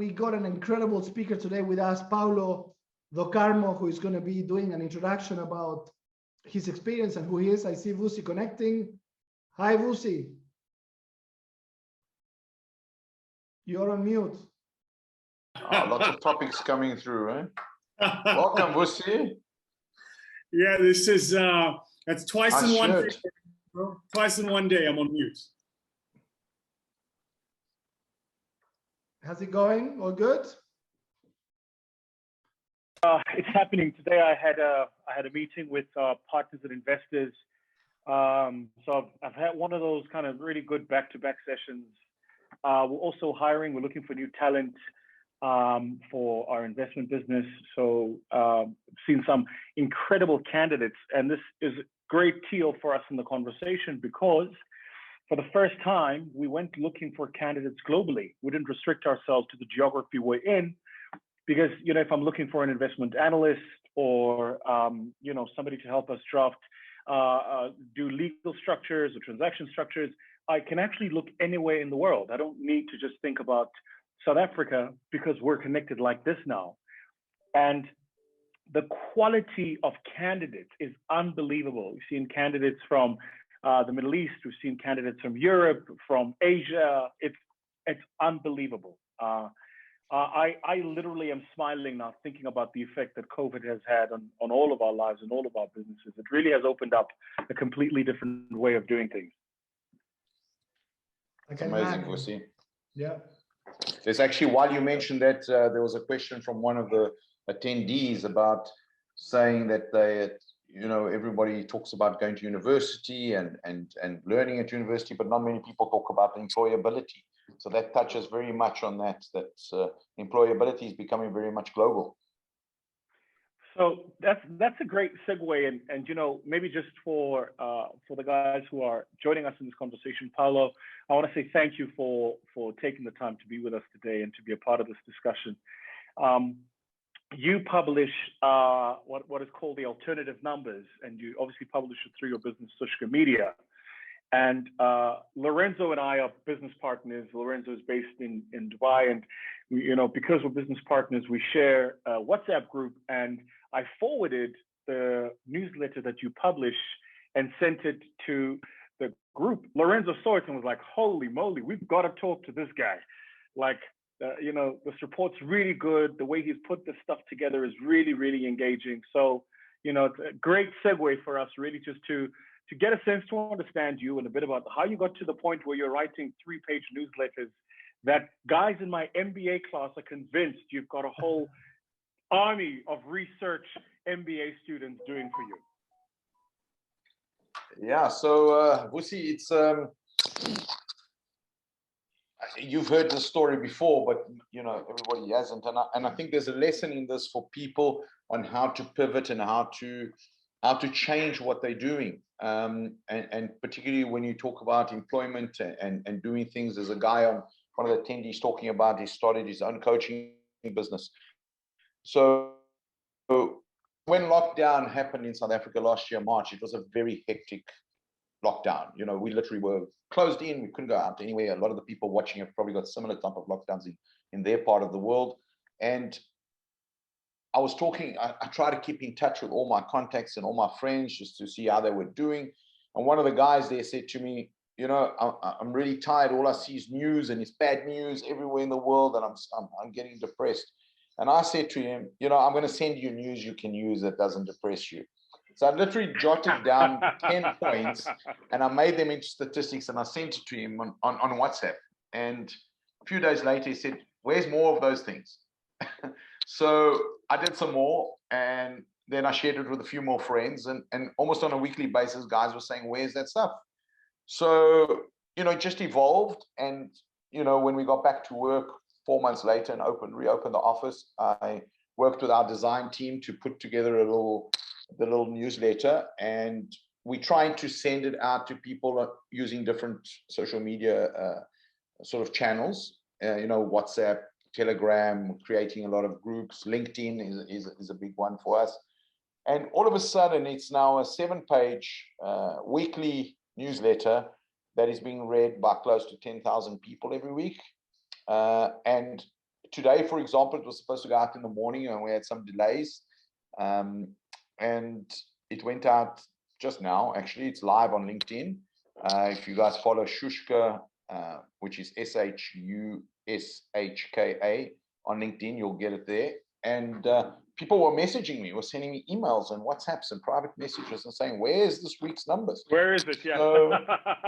we got an incredible speaker today with us, Paulo Do Carmo, who is going to be doing an introduction about his experience and who he is. I see Vusi connecting. Hi, Vusi. You're on mute. Lots of topics coming through, right? Welcome, Vusi. Yeah, this is that's twice in one day. Twice in one day I'm on mute. How's it going? All good? It's happening today. I had a meeting with partners and investors. So I've had one of those kind of really good back-to-back sessions. We're also hiring. We're looking for new talent for our investment business. So seen some incredible candidates, and this is a great deal for us in the conversation because for the first time we went looking for candidates globally. We didn't restrict ourselves to the geography we're in, because if I'm looking for an investment analyst or somebody to help us draft, do legal structures or transaction structures, I can actually look anywhere in the world. I don't need to just think about South Africa because we're connected like this now. And the quality of candidates is unbelievable. We've seen candidates from the Middle East. We've seen candidates from Europe, from Asia. It's unbelievable. I literally am smiling now thinking about the effect that COVID has had on all of our lives and all of our businesses. It really has opened up a completely different way of doing things. It's amazing, Vusi. Yeah. There's actually, while you mentioned that, there was a question from one of the attendees about saying that everybody talks about going to university and learning at university, but not many people talk about employability. So that touches very much on that employability is becoming very much global. So that's a great segue, and maybe just for the guys who are joining us in this conversation, Paulo, I want to say thank you for taking the time to be with us today and to be a part of this discussion. You publish what is called the alternative numbers, and you obviously publish it through your business, Shushka Media. And Lorenzo and I are business partners. Lorenzo is based in Dubai, and because we're business partners, we share a WhatsApp group. And I forwarded the newsletter that you publish and sent it to the group. Lorenzo saw it and was like, "Holy moly, we've got to talk to this guy!" This report's really good. The way he's put this stuff together is really, really engaging. So, it's a great segue for us, really, just to get a sense to understand you and a bit about how you got to the point where you're writing 3-page newsletters that guys in my MBA class are convinced you've got a whole army of research MBA students doing for you. Yeah, so Vusi, it's you've heard the story before, but everybody hasn't, and I think there's a lesson in this for people on how to pivot and how to change what they're doing, and particularly when you talk about employment and doing things. There's a guy on one of the attendees talking about he started his own coaching business. So when lockdown happened in South Africa last year, March, it was a very hectic lockdown. We literally were closed in. We couldn't go out anywhere. A lot of the people watching have probably got similar type of lockdowns in their part of the world. And I was talking, I try to keep in touch with all my contacts and all my friends just to see how they were doing. And one of the guys there said to me, I'm really tired. All I see is news, and it's bad news everywhere in the world, and I'm getting depressed. And I said to him, I'm going to send you news you can use that doesn't depress you. So I literally jotted down 10 points, and I made them into statistics, and I sent it to him on WhatsApp. And a few days later, he said, "Where's more of those things?" So I did some more, and then I shared it with a few more friends, and almost on a weekly basis, guys were saying, "Where's that stuff?" So, it just evolved. And, when we got back to work 4 months later and reopened the office, I worked with our design team to put together the little newsletter, and we tried to send it out to people using different social media sort of channels, WhatsApp, Telegram, creating a lot of groups. LinkedIn is a big one for us. And all of a sudden, it's now a 7-page weekly newsletter that is being read by close to 10,000 people every week. And today, for example, it was supposed to go out in the morning and we had some delays. And it went out just now. Actually, it's live on LinkedIn. If you guys follow Shushka, which is SHUSHKA on LinkedIn, you'll get it there. And people were messaging me, were sending me emails and WhatsApps and private messages and saying, where's this week's numbers? Where is it? Yeah. So,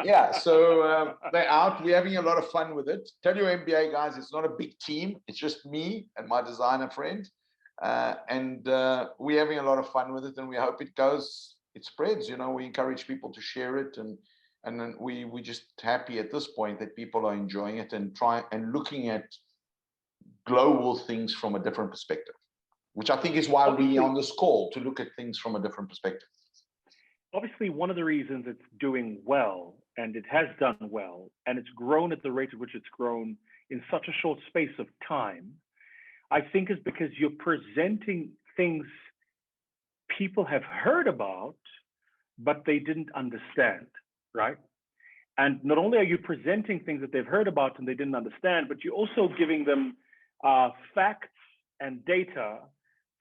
yeah, so they're out. We're having a lot of fun with it. Tell your MBA guys, it's not a big team. It's just me and my designer friend. And we're having a lot of fun with it, and we hope it spreads. You know, we encourage people to share it, and then we're just happy at this point that people are enjoying it and looking at global things from a different perspective, which I think is why we're on this call, to look at things from a different perspective. Obviously, one of the reasons it's doing well, and it has done well, and it's grown at the rate at which it's grown in such a short space of time, I think is because you're presenting things people have heard about, but they didn't understand, right? And not only are you presenting things that they've heard about and they didn't understand, but you're also giving them facts and data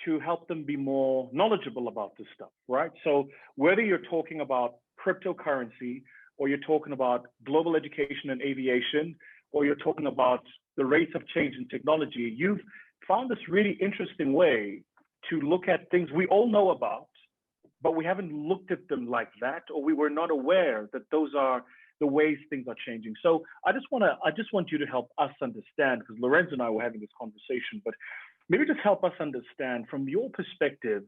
to help them be more knowledgeable about this stuff, right? So whether you're talking about cryptocurrency, or you're talking about global education and aviation, or you're talking about the rates of change in technology, you've found this really interesting way to look at things we all know about, but we haven't looked at them like that, or we were not aware that those are the ways things are changing. So I just want you to help us understand, because Lorenzo and I were having this conversation, but maybe just help us understand from your perspective,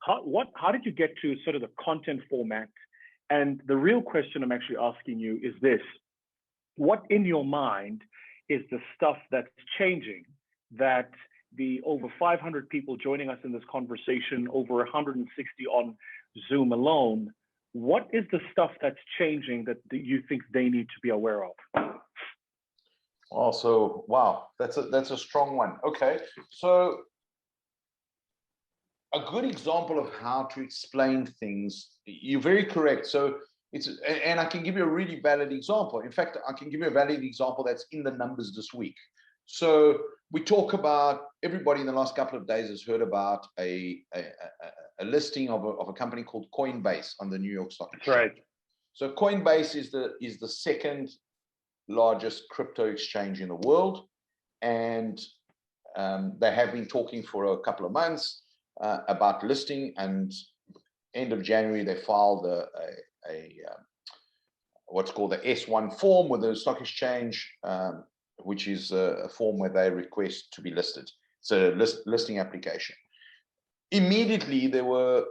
how did you get to sort of the content format? And the real question I'm actually asking you is this: what in your mind is the stuff that's changing, that the over 500 people joining us in this conversation, over 160 on Zoom alone, what is the stuff that's changing that you think they need to be aware of? Also, wow, that's a strong one. Okay, so a good example of how to explain things, you're very correct. So and I can give you a really valid example. In fact, I can give you a valid example that's in the numbers this week. So we talk about, everybody in the last couple of days has heard about a listing of a company called Coinbase on the New York Stock Exchange. Right. So Coinbase is the second largest crypto exchange in the world, and they have been talking for a couple of months about listing, and end of January they filed what's called the S1 form with the stock exchange, which is a form where they request to be listed. It's a listing application. Immediately there was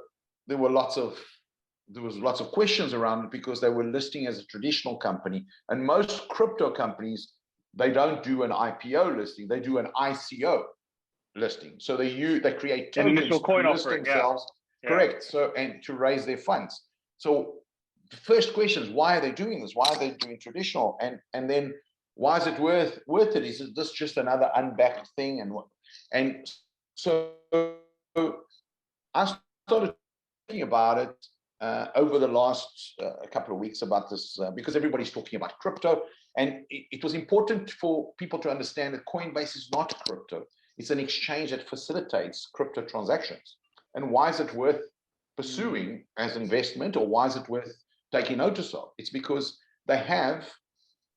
lots of questions around it, because they were listing as a traditional company, and most crypto companies, they don't do an IPO listing, they do an ICO listing. So they create tokens, an initial coin to list offering, themselves. Yeah. Correct. So, and to raise their funds. So the first question is, why are they doing this? Why are they doing traditional? And then, why is it worth it? Is this just another unbacked thing? And so I started thinking about it over the last couple of weeks about this, because everybody's talking about crypto, and it was important for people to understand that Coinbase is not crypto. It's an exchange that facilitates crypto transactions. And why is it worth pursuing as investment, or why is it worth taking notice of? It's because they have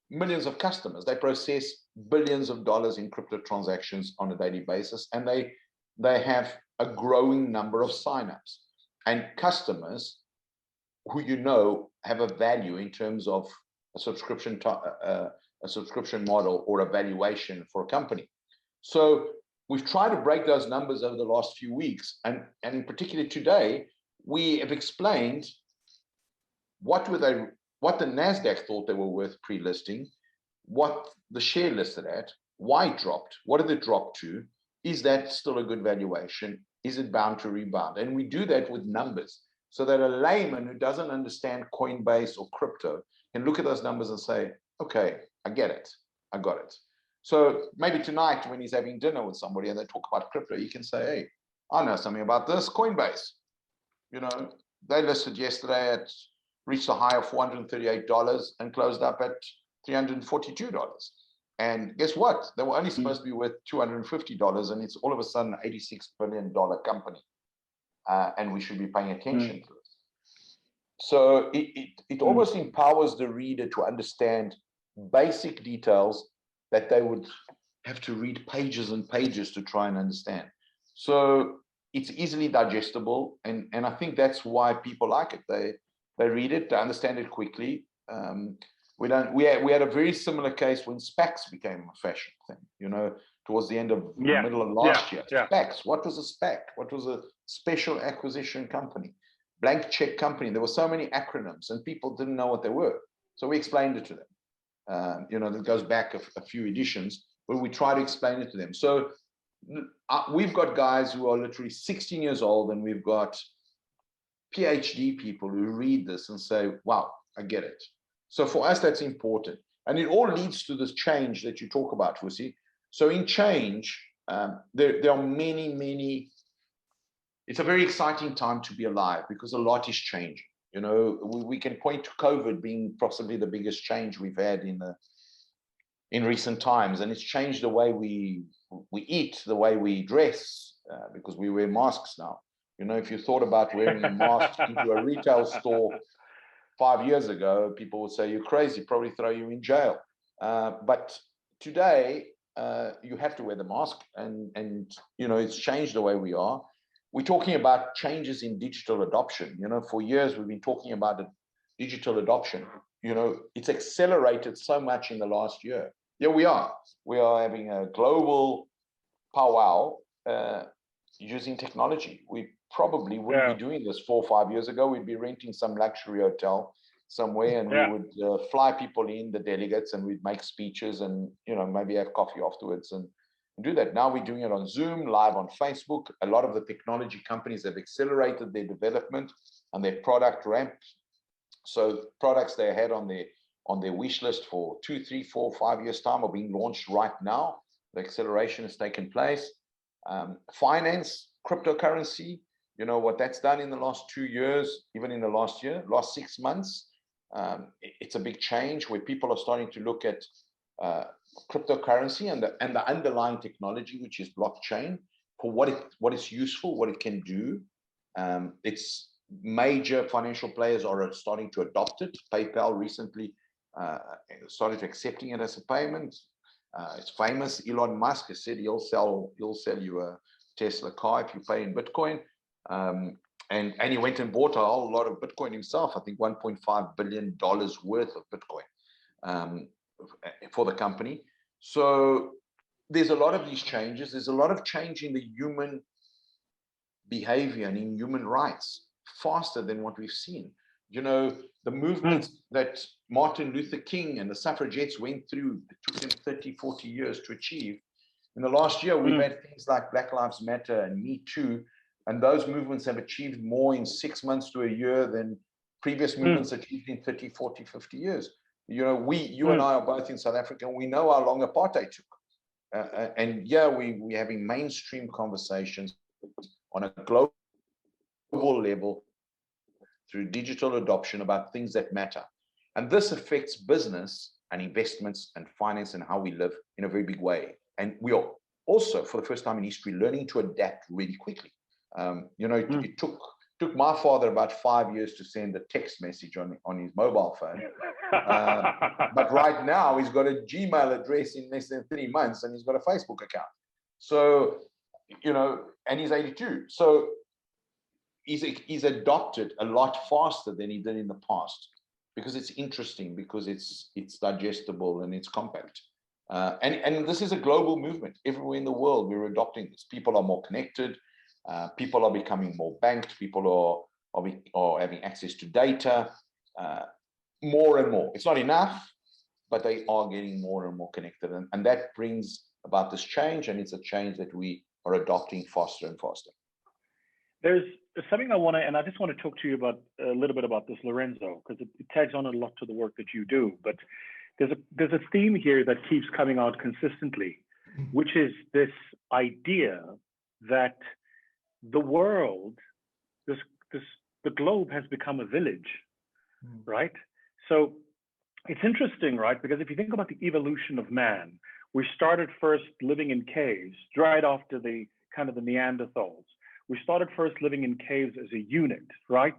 millions of customers. They process billions of dollars in crypto transactions on a daily basis, and they have a growing number of signups. And customers who have a value in terms of a subscription model or a valuation for a company. So we've tried to break those numbers over the last few weeks, and in particular today, we have explained what the NASDAQ thought they were worth pre-listing, what the share listed at, why it dropped, what did it drop to, is that still a good valuation, is it bound to rebound? And we do that with numbers, so that a layman who doesn't understand Coinbase or crypto can look at those numbers and say, okay, I get it, I got it. So maybe tonight when he's having dinner with somebody and they talk about crypto, you can say, hey, I know something about this, Coinbase. They listed yesterday reached a high of $438 and closed up at $342. And guess what? They were only supposed to be worth $250, and it's all of a sudden an $86 billion company. And we should be paying attention to it. So it almost empowers the reader to understand basic details that they would have to read pages and pages to try and understand. So it's easily digestible, and I think that's why people like it. They read it, they understand it quickly. We had a very similar case when SPACs became a fashion thing, you know, towards the end of middle of last year. SPACs, what was a SPAC? What was a special acquisition company? Blank check company. There were so many acronyms and people didn't know what they were. So we explained it to them. You know, that goes back a few editions, but we try to explain it to them. So we've got guys who are literally 16 years old, and we've got PhD people who read this and say, wow, I get it. So for us, that's important. And it all leads to this change that you talk about, Vusi. So in change, there are many, it's a very exciting time to be alive because a lot is changing. You know, we can point to COVID being possibly the biggest change we've had in recent times. And it's changed the way we eat, the way we dress, because we wear masks now. You know, if you thought about wearing a mask into a retail store 5 years ago, people would say you're crazy, probably throw you in jail. But today, you have to wear the mask, and you know, it's changed the way we are. We're talking about changes in digital adoption. You know, for years we've been talking about digital adoption. You know, it's accelerated so much in the last year. Here we are having a global powwow using technology. We probably wouldn't be doing this 4 or 5 years ago. We'd be renting some luxury hotel somewhere, and we would fly people in, the delegates, and we'd make speeches and, you know, maybe have coffee afterwards and do that. Now we're doing it on Zoom, live on Facebook. A lot of the technology companies have accelerated their development and their product ramp. So products they had on their wish list for 2, 3, 4, 5 years time are being launched right now. The acceleration has taken place. Finance, cryptocurrency, you know what that's done in the last 2 years, even in the last 6 months. It's a big change where people are starting to look at cryptocurrency and the underlying technology, which is blockchain, for what it's useful, what it can do. It's major financial players are starting to adopt it. PayPal recently started accepting it as a payment. It's famous. Elon Musk has said he'll sell you a Tesla car if you pay in Bitcoin. And he went and bought a whole lot of Bitcoin himself. I think $1.5 billion worth of Bitcoin for the company. So there's a lot of these changes. There's a lot of change in the human behavior and in human rights faster than what we've seen. You know, the movements that Martin Luther King and the suffragettes went through, it took them 30, 40 years to achieve. In the last year, we've had things like Black Lives Matter and Me Too, and those movements have achieved more in 6 months to a year than previous movements achieved in 30, 40, 50 years. You know, you and I are both in South Africa, and we know how long apartheid took. And yeah, we're having mainstream conversations on a global level through digital adoption about things that matter. And this affects business and investments and finance and how we live in a very big way. And we are also, for the first time in history, learning to adapt really quickly. You know, it took my father about 5 years to send a text message on his mobile phone. But right now, he's got a Gmail address in less than 3 months, and he's got a Facebook account. So, you know, and he's 82. So he's adopted a lot faster than he did in the past, because it's interesting, because it's digestible and it's compact. And this is a global movement. Everywhere in the world, we're adopting this. People are more connected. People are becoming more banked. People are having access to data more and more. It's not enough, but they are getting more and more connected. And that brings about this change, and it's a change that we are adopting faster and faster. There's something I just want to talk to you about a little bit about this, Lorenzo, because it tags on a lot to the work that you do. But there's a theme here that keeps coming out consistently, which is this idea that the world, the globe has become a village, right? So it's interesting, right? Because if you think about the evolution of man, we started first living in caves right after the kind of the Neanderthals. We started first living in caves as a unit, right?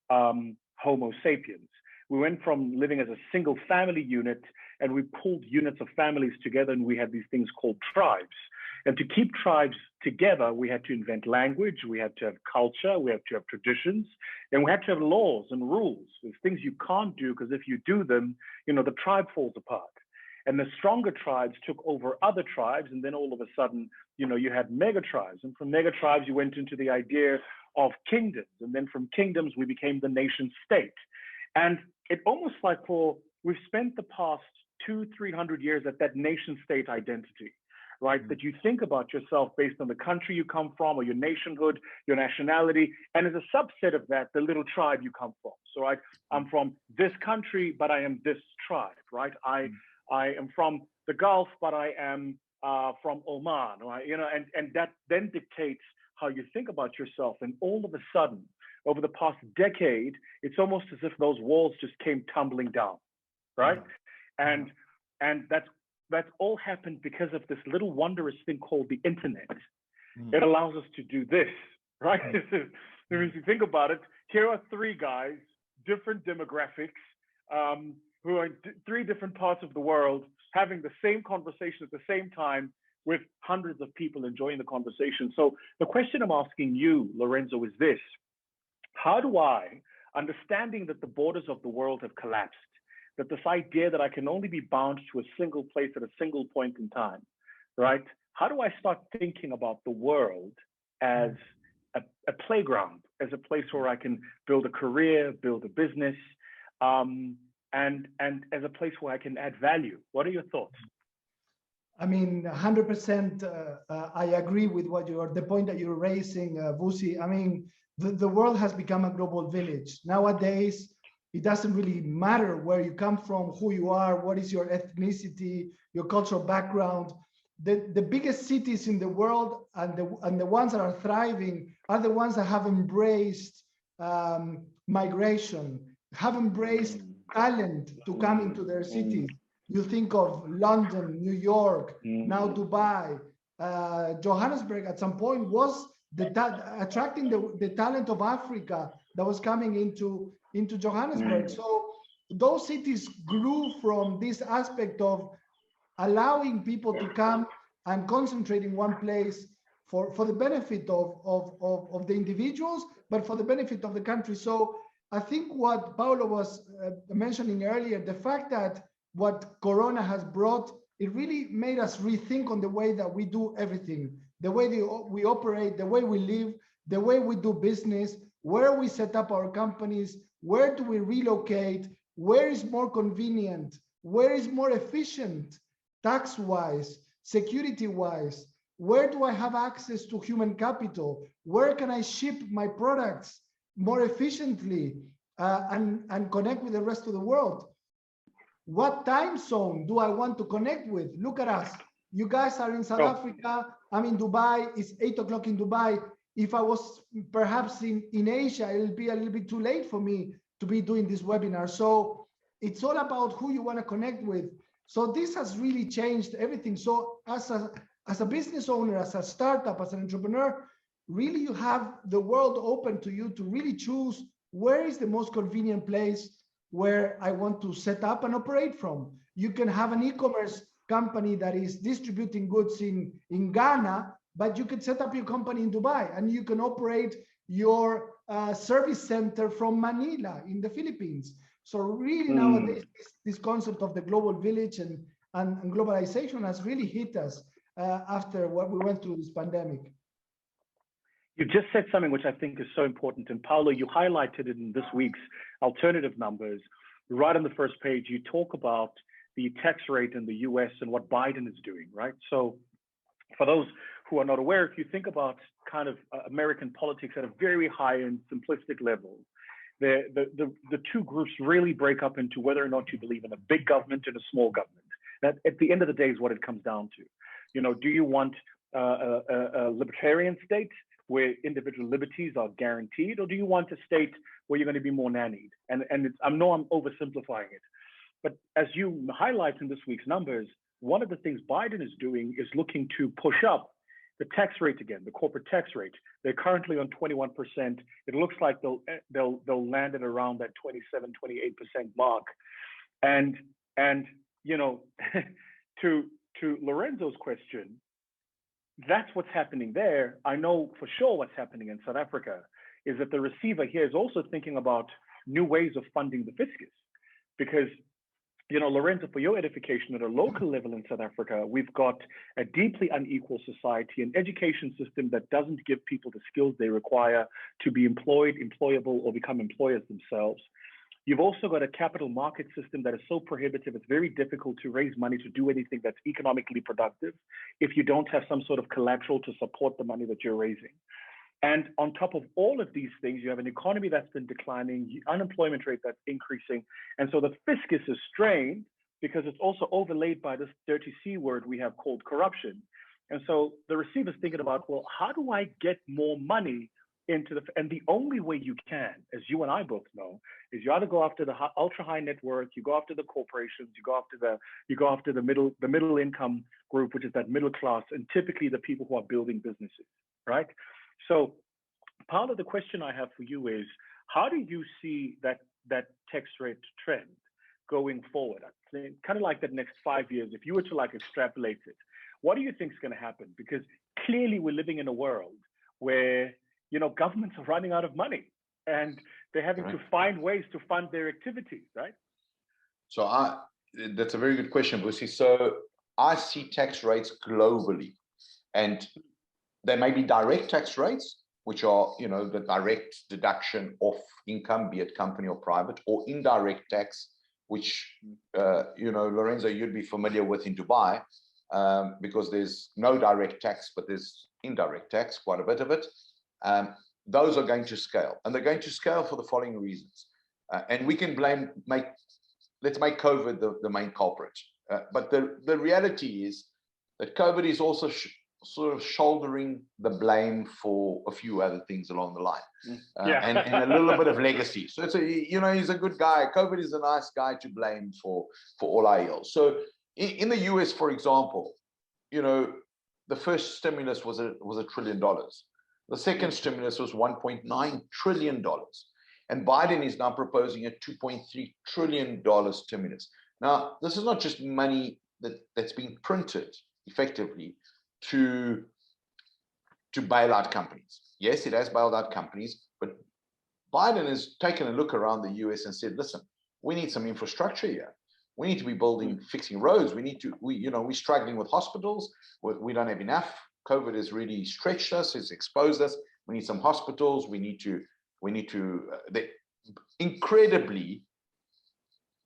Homo sapiens. We went from living as a single family unit and we pulled units of families together and we had these things called tribes. And to keep tribes together, we had to invent language, we had to have culture, we had to have traditions, and we had to have laws and rules. There's things you can't do because if you do them, you know, the tribe falls apart. And the stronger tribes took over other tribes, and then all of a sudden, you know, you had mega tribes. And from mega tribes, you went into the idea of kingdoms. And then from kingdoms, we became the nation state. And it almost like we've spent the past 200-300 years at that nation state identity, right? That you think about yourself based on the country you come from or your nationhood, your nationality. And as a subset of that, the little tribe you come from. So I'm from this country, but I am this tribe, right? I am from the Gulf, but I am from Oman, right? You know, and that then dictates how you think about yourself. And all of a sudden, over the past decade, it's almost as if those walls just came tumbling down, right? And that's all happened because of this little wondrous thing called the internet. It allows us to do this, right? If you think about it, here are three guys, different demographics, who are in three different parts of the world, having the same conversation at the same time with hundreds of people enjoying the conversation. So the question I'm asking you, Lorenzo, is this: how do I, understanding that the borders of the world have collapsed, that this idea that I can only be bound to a single place at a single point in time, right? How do I start thinking about the world as a playground, as a place where I can build a career, build a business, and as a place where I can add value? What are your thoughts? I mean, 100%. I agree with the point that you're raising, Vusi. I mean, the world has become a global village nowadays. It doesn't really matter where you come from, who you are, what is your ethnicity, your cultural background. The biggest cities in the world and the ones that are thriving are the ones that have embraced migration, have embraced talent to come into their cities. You think of London, New York, now Dubai, Johannesburg at some point was attracting the talent of Africa that was coming into Johannesburg. So those cities grew from this aspect of allowing people to come and concentrate in one place for the benefit of the individuals, but for the benefit of the country. So I think what Paulo was mentioning earlier, the fact that what Corona has brought, it really made us rethink on the way that we do everything, the way we operate, the way we live, the way we do business, where we set up our companies, where do we relocate, where is more convenient, where is more efficient, tax-wise, security-wise, where do I have access to human capital, where can I ship my products more efficiently and connect with the rest of the world. What time zone do I want to connect with? Look at us. You guys are in South Africa. I'm in Dubai. It's 8 o'clock in Dubai. If I was perhaps in Asia, it'll be a little bit too late for me to be doing this webinar. So it's all about who you want to connect with. So this has really changed everything. So as a business owner, as a startup, as an entrepreneur, really you have the world open to you to really choose where is the most convenient place where I want to set up and operate from. You can have an e-commerce company that is distributing goods in Ghana, but you could set up your company in Dubai, and you can operate your service center from Manila in the Philippines. So really nowadays, this concept of the global village and globalization has really hit us after what we went through this pandemic. You just said something which I think is so important. And Paulo, you highlighted it in this week's alternative numbers. Right on the first page, you talk about the tax rate in the US and what Biden is doing, right? So for those who are not aware, if you think about kind of American politics at a very high and simplistic level, the two groups really break up into whether or not you believe in a big government and a small government. That at the end of the day is what it comes down to. You know, do you want a libertarian state where individual liberties are guaranteed, or do you want a state where you're going to be more nannied? And I know I'm oversimplifying it, But as you highlight in this week's numbers, one of the things Biden is doing is looking to push up the tax rate again, the corporate tax rate. They're currently on 21%. It looks like they'll land at around that 27, 28% mark. And you know, to Lorenzo's question, that's what's happening there. I know for sure what's happening in South Africa is that the receiver here is also thinking about new ways of funding the fiscus. Because, you know, Lorenzo, for your edification, at a local level in South Africa, we've got a deeply unequal society, an education system that doesn't give people the skills they require to be employed, employable, or become employers themselves. You've also got a capital market system that is so prohibitive, it's very difficult to raise money to do anything that's economically productive if you don't have some sort of collateral to support the money that you're raising. And on top of all of these things, you have an economy that's been declining, unemployment rate that's increasing. And so the fiscus is strained because it's also overlaid by this dirty C word we have called corruption. And so the receiver's thinking about, well, how do I get more money into the, and the only way you can, as you and I both know, is you either go after the ultra high net worth, you go after the corporations, you go after the middle income group, which is that middle class, and typically the people who are building businesses, right? So part of the question I have for you is, how do you see that tax rate trend going forward? Kind of like that next 5 years, if you were to like extrapolate it, what do you think is going to happen? Because clearly we're living in a world where, you know, governments are running out of money and they're having to find ways to fund their activities, right? So that's a very good question, Vusi. So I see tax rates globally, and there may be direct tax rates, which are, you know, the direct deduction of income, be it company or private, or indirect tax, which, you know, Lorenzo, you'd be familiar with in Dubai, because there's no direct tax, but there's indirect tax, quite a bit of it. Those are going to scale, and they're going to scale for the following reasons. And we can let's make COVID the main culprit. But the reality is that COVID is also sort of shouldering the blame for a few other things along the line, and a little bit of legacy. So it's you know, he's a good guy. COVID is a nice guy to blame for all our ills. So in the US, for example, you know, the first stimulus was $1 trillion. The second stimulus was $1.9 trillion. And Biden is now proposing a $2.3 trillion stimulus. Now, this is not just money that's being printed effectively to bail out companies. Yes, it has bailed out companies, but Biden has taken a look around the US and said, listen, we need some infrastructure here. We need to be building, fixing roads. We're struggling with hospitals. We don't have enough. COVID has really stretched us. It's exposed us. We need some hospitals. We need to, incredibly,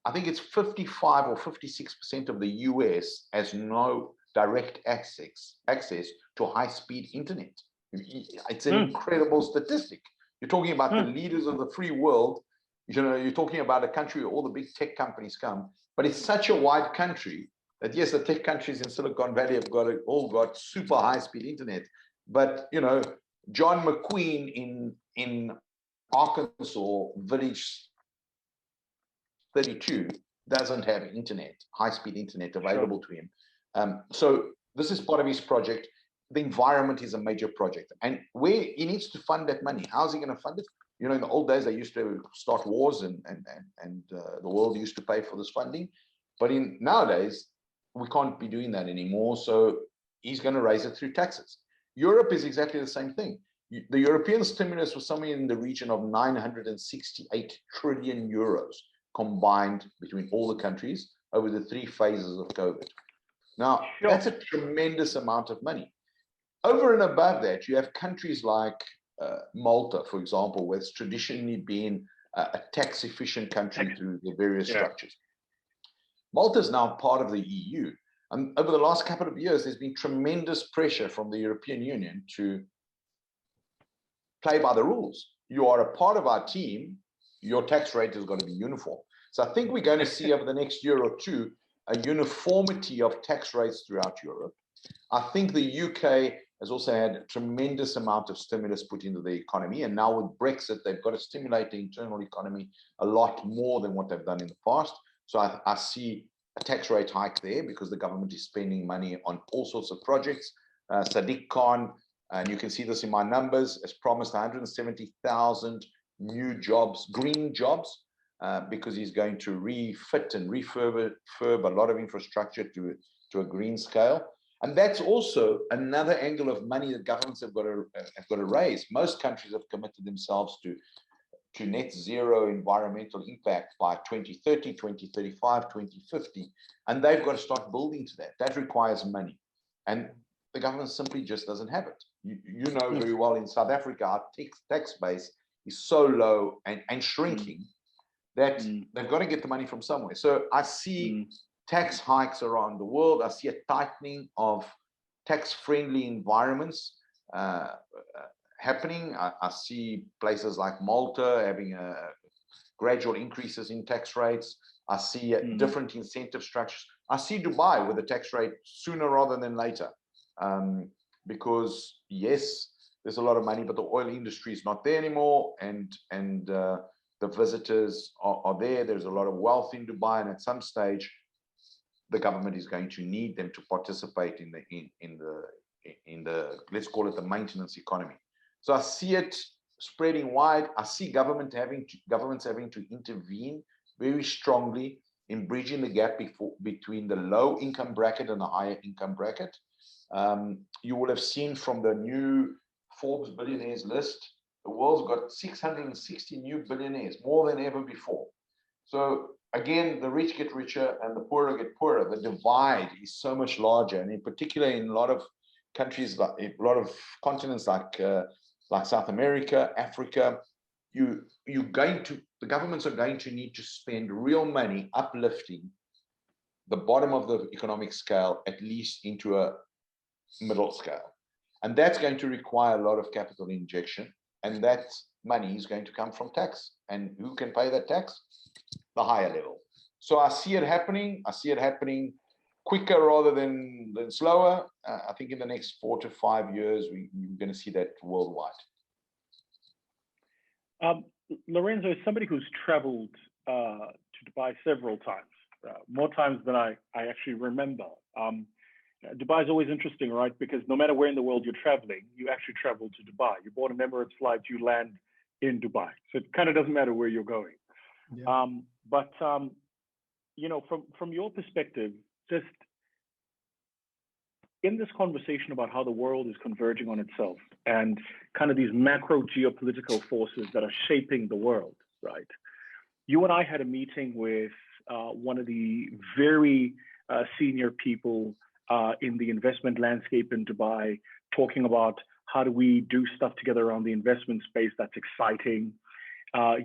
I think it's 55 or 56% of the US has no direct access to high-speed internet. It's an incredible statistic. You're talking about the leaders of the free world. You know, you're talking about a country where all the big tech companies come, but it's such a wide country that yes, the tech countries in Silicon Valley have all got super high-speed internet, but you know, John McQueen in Arkansas, Village 32, doesn't have internet, high-speed internet available to him. So this is part of his project. The environment is a major project, and where he needs to fund that money. How's he going to fund it? You know, in the old days, they used to start wars, and the world used to pay for this funding. But nowadays, we can't be doing that anymore. So he's going to raise it through taxes. Europe is exactly the same thing. The European stimulus was somewhere in the region of 968 trillion euros combined between all the countries over the 3 phases of COVID. Now, that's a tremendous amount of money. Over and above that, you have countries like Malta, for example, where it's traditionally been a tax-efficient country through the various structures. Malta is now part of the EU. And over the last couple of years, there's been tremendous pressure from the European Union to play by the rules. You are a part of our team, your tax rate is going to be uniform. So I think we're going to see over the next year or two a uniformity of tax rates throughout Europe. I think the UK has also had a tremendous amount of stimulus put into the economy. And now with Brexit, they've got to stimulate the internal economy a lot more than what they've done in the past. So I see a tax rate hike there because the government is spending money on all sorts of projects. Sadiq Khan, and you can see this in my numbers, has promised 170,000 new jobs, green jobs, because he's going to refit and refurb a lot of infrastructure to a green scale. And that's also another angle of money that governments have got to raise. Most countries have committed themselves to net zero environmental impact by 2030, 2035, 2050. And they've got to start building to that. That requires money. And the government simply just doesn't have it. You know very well in South Africa, our tax base is so low and shrinking that they've got to get the money from somewhere. So I see tax hikes around the world. I see a tightening of tax-friendly environments happening. I see places like Malta having gradual increases in tax rates. I see different incentive structures. I see Dubai with a tax rate sooner rather than later. Because yes, there's a lot of money, but the oil industry is not there anymore, and the visitors are there. There's a lot of wealth in Dubai, and at some stage, the government is going to need them to participate in the let's call it the maintenance economy. So I see it spreading wide. I see governments having to intervene very strongly in bridging the gap between the low income bracket and the higher income bracket. You will have seen from the new Forbes billionaires list, the world's got 660 new billionaires, more than ever before. So again, the rich get richer and the poorer get poorer. The divide is so much larger, and in particular in a lot of countries, like a lot of continents like South America, Africa, the governments are going to need to spend real money uplifting the bottom of the economic scale, at least into a middle scale. And that's going to require a lot of capital injection, and that money is going to come from tax. And who can pay that tax? The higher level. So I see it happening. I see it happening quicker rather than slower. I think in the next 4 to 5 years, we're going to see that worldwide. Lorenzo is somebody who's traveled to Dubai several times, more times than I actually remember. Dubai is always interesting, right? Because no matter where in the world you're traveling, you actually travel to Dubai. You board an Emirates flight, you land in Dubai. So it kind of doesn't matter where you're going. Yeah. You know, from your perspective, just in this conversation about how the world is converging on itself and kind of these macro geopolitical forces that are shaping the world, right? You and I had a meeting with one of the very senior people in the investment landscape in Dubai, talking about how do we do stuff together around the investment space that's exciting.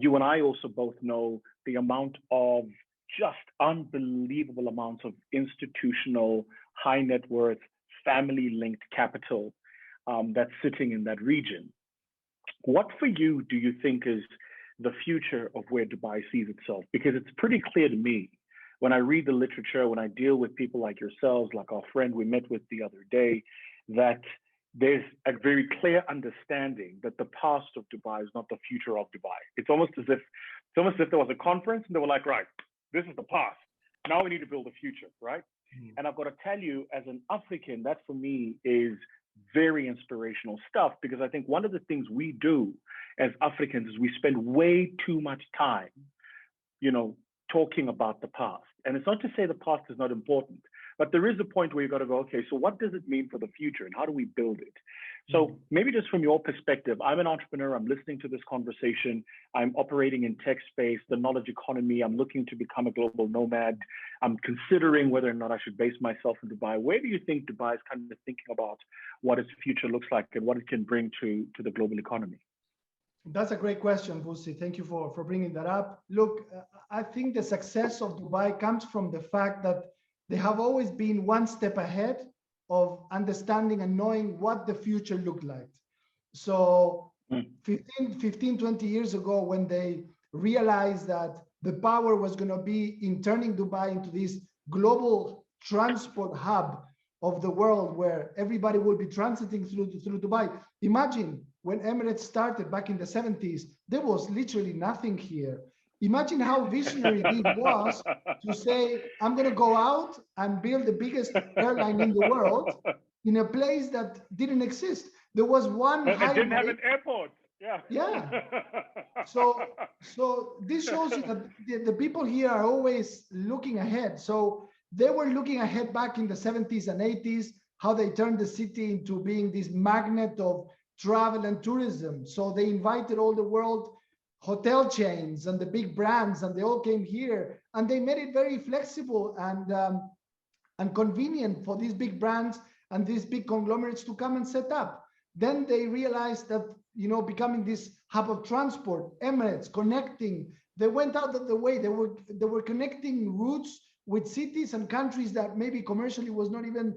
You and I also both know the amount of just unbelievable amounts of institutional, high net worth, family-linked capital that's sitting in that region. What for you do you think is the future of where Dubai sees itself? Because it's pretty clear to me when I read the literature, when I deal with people like yourselves, like our friend we met with the other day, that there's a very clear understanding that the past of Dubai is not the future of Dubai. It's almost as if there was a conference and they were like, right, this is the past. Now we need to build a future, right? And I've got to tell you, as an African, that for me is very inspirational stuff, because I think one of the things we do as Africans is we spend way too much time, you know, talking about the past. And it's not to say the past is not important, but there is a point where you got to go, okay, so what does it mean for the future and how do we build it? So maybe just from your perspective, I'm an entrepreneur, I'm listening to this conversation, I'm operating in tech space, the knowledge economy, I'm looking to become a global nomad, I'm considering whether or not I should base myself in Dubai. Where do you think Dubai is kind of thinking about what its future looks like and what it can bring to the global economy? That's a great question, Vusi. Thank you for bringing that up. Look, I think the success of Dubai comes from the fact that they have always been one step ahead of understanding and knowing what the future looked like. So 15, 20 years ago, when they realized that the power was going to be in turning Dubai into this global transport hub of the world where everybody will be transiting through Dubai. Imagine when Emirates started back in the 70s, there was literally nothing here. Imagine how visionary this was to say, I'm going to go out and build the biggest airline in the world in a place that didn't exist. There was one highway. It didn't have an airport. Yeah. Yeah. So this shows you that the people here are always looking ahead. So they were looking ahead back in the 70s and 80s, how they turned the city into being this magnet of travel and tourism. So they invited all the world hotel chains and the big brands, and they all came here, and they made it very flexible and convenient for these big brands and these big conglomerates to come and set up. Then they realized that, you know, becoming this hub of transport, Emirates connecting, they went out of the way. They were connecting routes with cities and countries that maybe commercially was not even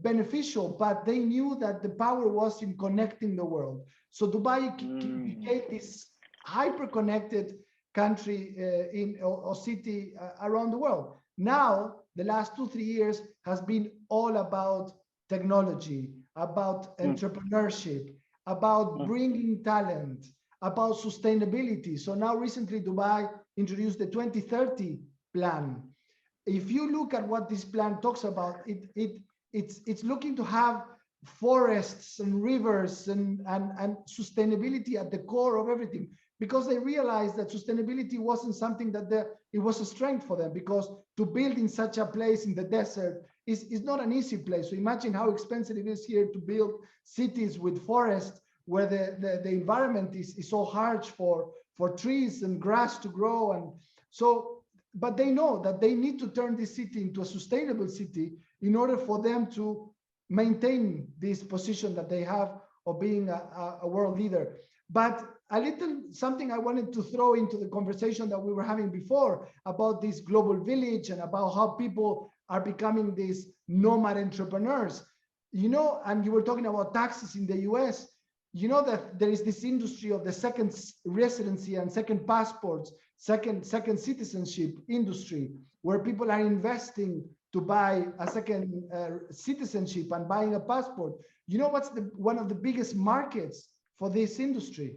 beneficial, but they knew that the power was in connecting the world. So Dubai became this hyper-connected country or city around the world. Now, the last 2-3 years has been all about technology, about entrepreneurship, about bringing talent, about sustainability. So now recently Dubai introduced the 2030 plan. If you look at what this plan talks about, it's looking to have forests and rivers and sustainability at the core of everything, because they realized that sustainability wasn't something that it was a strength for them, because to build in such a place in the desert is not an easy place. So imagine how expensive it is here to build cities with forests where the environment is so harsh for trees and grass to grow. And so, but they know that they need to turn this city into a sustainable city in order for them to maintain this position that they have of being a world leader. But a little something I wanted to throw into the conversation that we were having before about this global village and about how people are becoming these nomad entrepreneurs, you know, and you were talking about taxes in the US, you know that there is this industry of the second residency and second passports, second citizenship industry, where people are investing to buy a second citizenship and buying a passport. You know what's one of the biggest markets for this industry?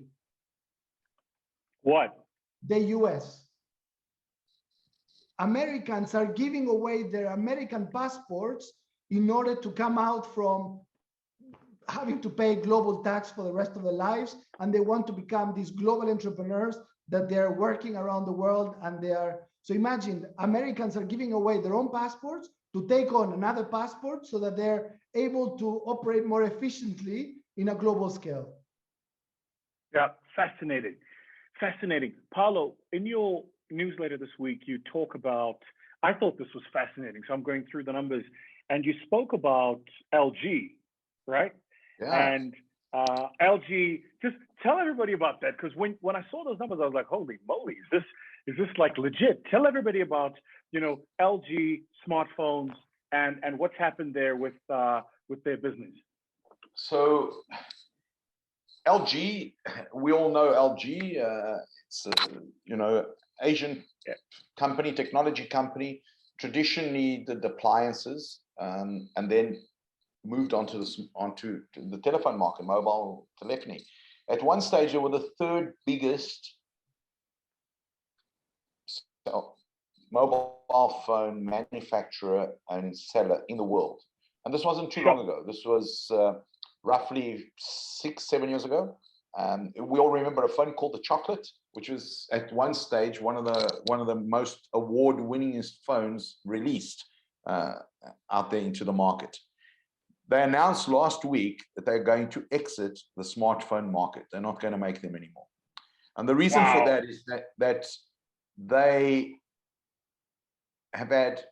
What? The US. Americans are giving away their American passports in order to come out from having to pay global tax for the rest of their lives, and they want to become these global entrepreneurs that they're working around the world. And so imagine Americans are giving away their own passports to take on another passport so that they're able to operate more efficiently in a global scale. Yeah, fascinating. Paulo, in your newsletter this week, you talk about, I thought this was fascinating, so I'm going through the numbers, and you spoke about LG, right? Yeah. And LG, just tell everybody about that, because when I saw those numbers, I was like, holy moly, is this like legit? Tell everybody about, you know, LG smartphones and what's happened there with their business. So LG, we all know LG. It's a, you know, Asian company, technology company. Traditionally did appliances, and then moved onto the telephone market, mobile telephony. At one stage, they were the third biggest mobile phone manufacturer and seller in the world. And this wasn't too long ago. This was roughly 6-7 years ago. We all remember a phone called the Chocolate, which was at one stage one of the most award-winningest phones released out there into the market. They announced last week that they're going to exit the smartphone market. They're not going to make them anymore. And the reason for that is that they have had,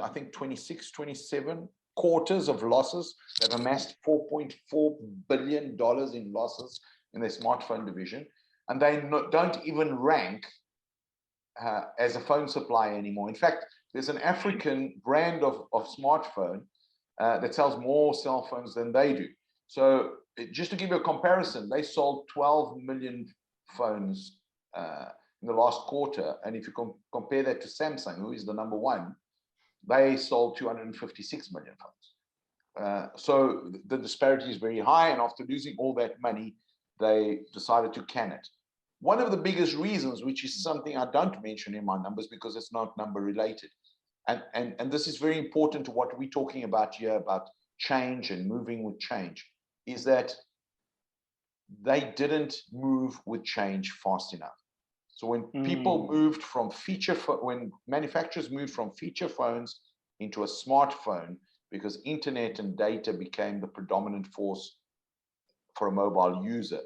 I think, 26, 27 quarters of losses. They've amassed $4.4 billion in losses in their smartphone division. And they don't even rank as a phone supplier anymore. In fact, there's an African brand of smartphone that sells more cell phones than they do. So just to give you a comparison, they sold 12 million phones in the last quarter. And if you compare that to Samsung, who is the number one, they sold 256 million phones. So the disparity is very high. And after losing all that money, they decided to can it. one of the biggest reasons, which is something I don't mention in my numbers because it's not number related, and this is very important to what we're talking about here about change and moving with change, is that they didn't move with change fast enough. So when people moved from when manufacturers moved from feature phones into a smartphone, because internet and data became the predominant force for a mobile user,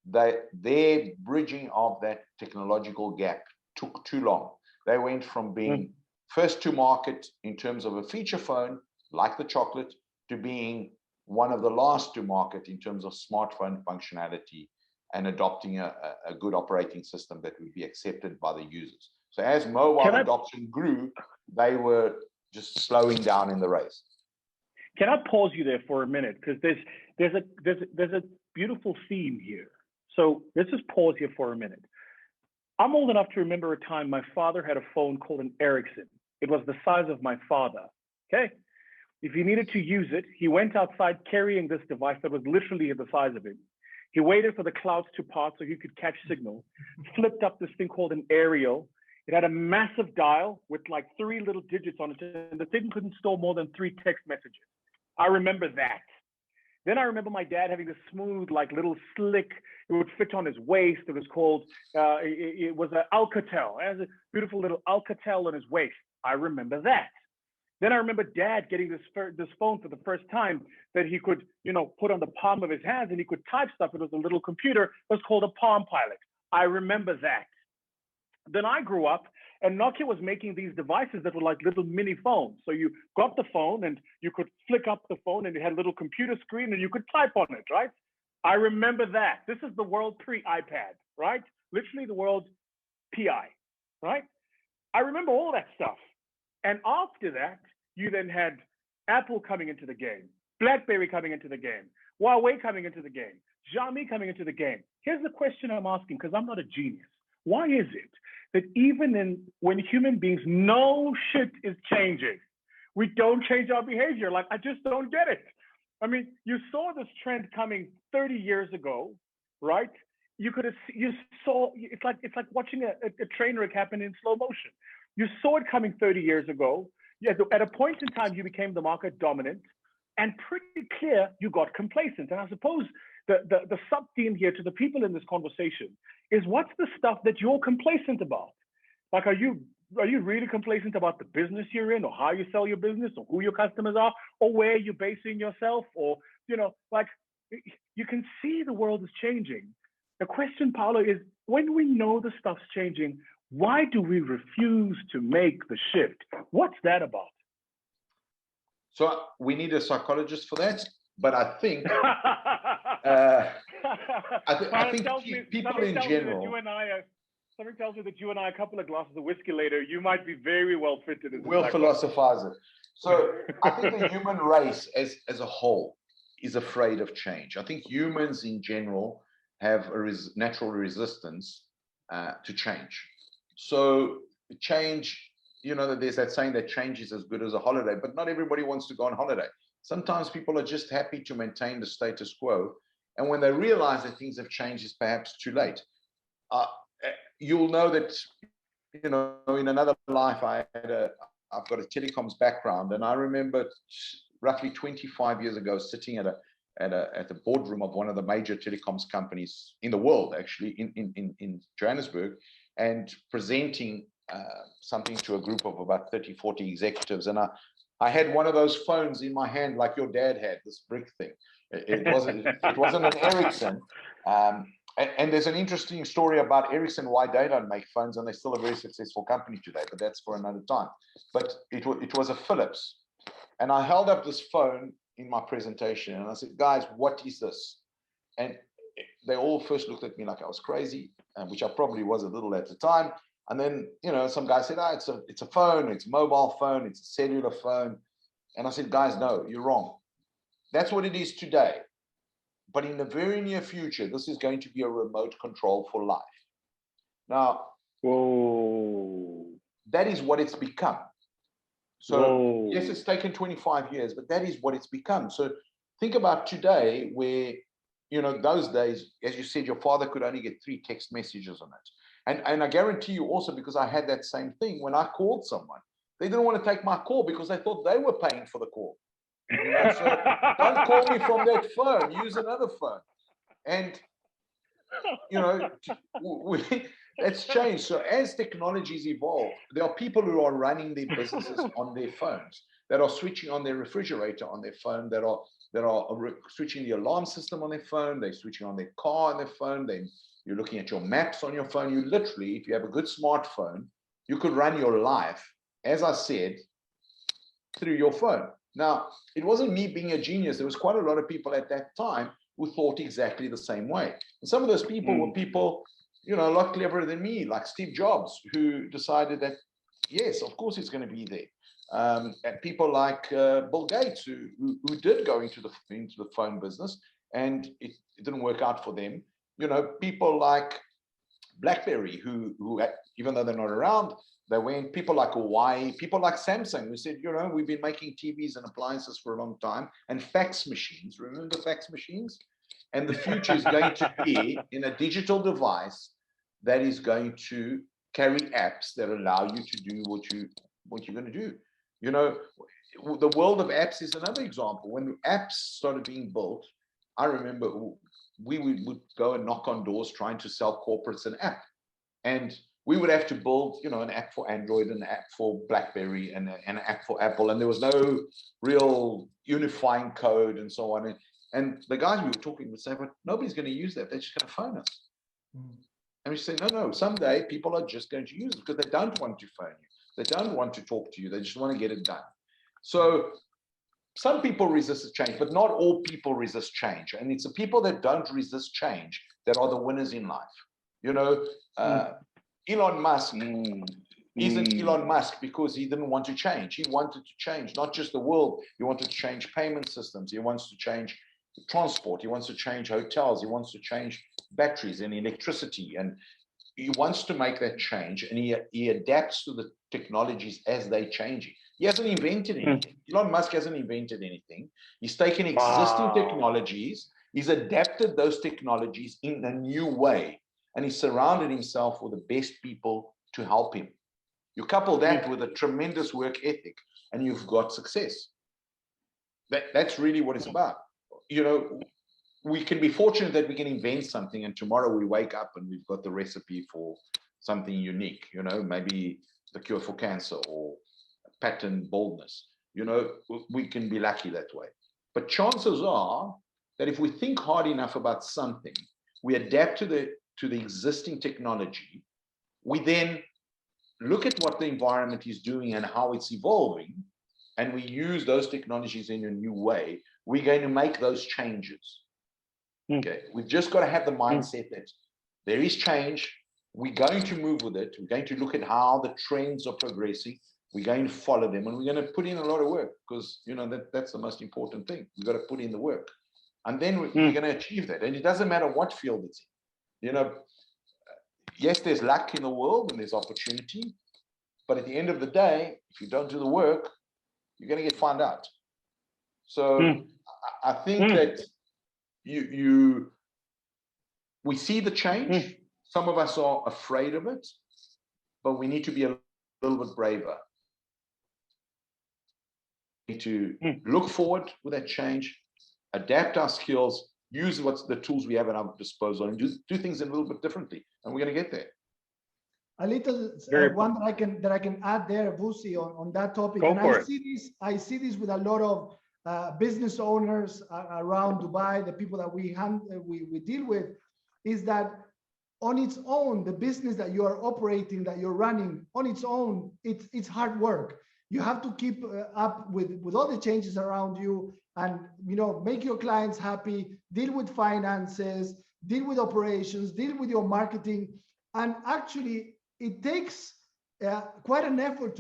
their bridging of that technological gap took too long. They went from being first to market in terms of a feature phone, like the chocolate, to being one of the last to market in terms of smartphone functionality and adopting a good operating system that would be accepted by the users. So as mobile adoption grew, they were just slowing down in the race. Can I pause you there for a minute? Because there's a beautiful theme here. So let's just pause here for a minute. I'm old enough to remember a time my father had a phone called an Ericsson. It was the size of my father, okay? If he needed to use it, he went outside carrying this device that was literally the size of him. He waited for the clouds to part so he could catch signal, flipped up this thing called an aerial. It had a massive dial with like 3 little digits on it, and the thing couldn't store more than 3 text messages. I remember that. Then I remember my dad having this smooth, like little slick, it would fit on his waist. It was called, it was an Alcatel. It has a beautiful little Alcatel on his waist. I remember that. Then I remember dad getting this phone for the first time that he could, you know, put on the palm of his hands and he could type stuff. It was a little computer. It was called a Palm Pilot. I remember that. Then I grew up and Nokia was making these devices that were like little mini phones. So you got the phone and you could flick up the phone and it had a little computer screen and you could type on it, right? I remember that. This is the world pre-iPad, right? Literally the world PI, right? I remember all that stuff. And after that, you then had Apple coming into the game, BlackBerry coming into the game, Huawei coming into the game, Xiaomi coming into the game. Here's the question I'm asking, because I'm not a genius. Why is it that even when human beings know shit is changing, we don't change our behavior? Like, I just don't get it. I mean, you saw this trend coming 30 years ago, right? You saw, it's like watching a train wreck happen in slow motion. You saw it coming 30 years ago. At a point in time, you became the market dominant, and pretty clear you got complacent. And I suppose the sub-theme here to the people in this conversation is, what's the stuff that you're complacent about? Like, are you really complacent about the business you're in, or how you sell your business, or who your customers are, or where you're basing yourself, or, you know, like, you can see the world is changing. The question, Paulo, is when we know the stuff's changing, why do we refuse to make the shift? What's that about? So we need a psychologist for that, but I think I think people in general. Something tells me that you and I, a couple of glasses of whiskey later, you might be very well fitted. We'll philosophize it. So I think the human race as a whole is afraid of change. I think humans in general have a natural resistance to change. So change, you know, that there's that saying that change is as good as a holiday, but not everybody wants to go on holiday. Sometimes people are just happy to maintain the status quo. And when they realize that things have changed, it's perhaps too late. You'll know that, you know, in another life, I've got a telecoms background, and I remember roughly 25 years ago sitting at the boardroom of one of the major telecoms companies in the world, actually in Johannesburg, and presenting something to a group of about 30, 40 executives. And I had one of those phones in my hand, like your dad had, this brick thing. It wasn't an Ericsson. And there's an interesting story about Ericsson, why they don't make phones, and they're still a very successful company today, but that's for another time. But it was a Philips. And I held up this phone in my presentation and I said, guys, what is this? And they all first looked at me like I was crazy, which I probably was a little at the time. And then, you know, some guy said, it's a phone, it's a mobile phone, it's a cellular phone. And I said, guys, no, you're wrong. That's what it is today. But in the very near future, this is going to be a remote control for life. Now, that is what it's become. So yes, it's taken 25 years, but that is what it's become. So think about today, where you know, those days, as you said, your father could only get 3 text messages on it. And I guarantee you also, because I had that same thing, when I called someone, they didn't want to take my call because they thought they were paying for the call. You know, so don't call me from that phone, use another phone. And, you know, it's changed. So as technologies evolve, there are people who are running their businesses on their phones, that are switching on their refrigerator on their phone, that are switching the alarm system on their phone, they're switching on their car on their phone, then you're looking at your maps on your phone. You literally, if you have a good smartphone, you could run your life, as I said, through your phone. Now, it wasn't me being a genius. There was quite a lot of people at that time who thought exactly the same way. And some of those people were people, you know, a lot cleverer than me, like Steve Jobs, who decided that, yes, of course it's going to be there. And people like Bill Gates, who did go into the phone business, and it didn't work out for them. You know, people like BlackBerry, who even though they're not around, they went. People like Hawaii, people like Samsung, who said, you know, we've been making TVs and appliances for a long time, and fax machines. Remember fax machines? And the future is going to be in a digital device that is going to carry apps that allow you to do what you're going to do. You know, the world of apps is another example. When apps started being built, I remember we would go and knock on doors trying to sell corporates an app. And we would have to build, you know, an app for Android, an app for BlackBerry, and an app for Apple. And there was no real unifying code and so on. And the guys we were talking would say, but nobody's going to use that. They're just going to phone us. And we say, no, someday people are just going to use it because they don't want to phone you. They don't want to talk to you. They just want to get it done. So some people resist change, but not all people resist change. And it's the people that don't resist change that are the winners in life. You know, Elon Musk isn't Elon Musk because he didn't want to change. He wanted to change not just the world. He wanted to change payment systems. He wants to change transport. He wants to change hotels. He wants to change batteries and electricity. And he wants to make that change, and he adapts to the technologies as they change. He hasn't invented anything. Elon Musk hasn't invented anything. He's taken existing technologies, he's adapted those technologies in a new way, and he's surrounded himself with the best people to help him. You couple that with a tremendous work ethic, and you've got success. That's really what it's about. You know, we can be fortunate that we can invent something, and tomorrow we wake up and we've got the recipe for something unique, you know, maybe the cure for cancer or patent baldness. You know, we can be lucky that way. But chances are that if we think hard enough about something, we adapt to the existing technology, we then look at what the environment is doing and how it's evolving, and we use those technologies in a new way, we're going to make those changes. Okay, we've just got to have the mindset that there is change. We're going to move with it. We're going to look at how the trends are progressing. We're going to follow them, and we're going to put in a lot of work, because, you know, that's the most important thing. We've got to put in the work, and then we're going to achieve that. And it doesn't matter what field it's in. You know, yes, there's luck in the world and there's opportunity, but at the end of the day, if you don't do the work, you're going to get found out. So I think that we see the change. Some of us are afraid of it, but we need to be a little bit braver. We need to look forward with that change, adapt our skills, use what's the tools we have at our disposal, and do things a little bit differently, and we're going to get there. A little one that I can add there, Vusi, on that topic. Go and for I see this with a lot of business owners around Dubai, the people that we deal with, is that on its own, the business that you are operating, that you're running on its own, it's hard work. You have to keep up with all the changes around you, and, you know, make your clients happy, deal with finances, deal with operations, deal with your marketing. And actually, it takes quite an effort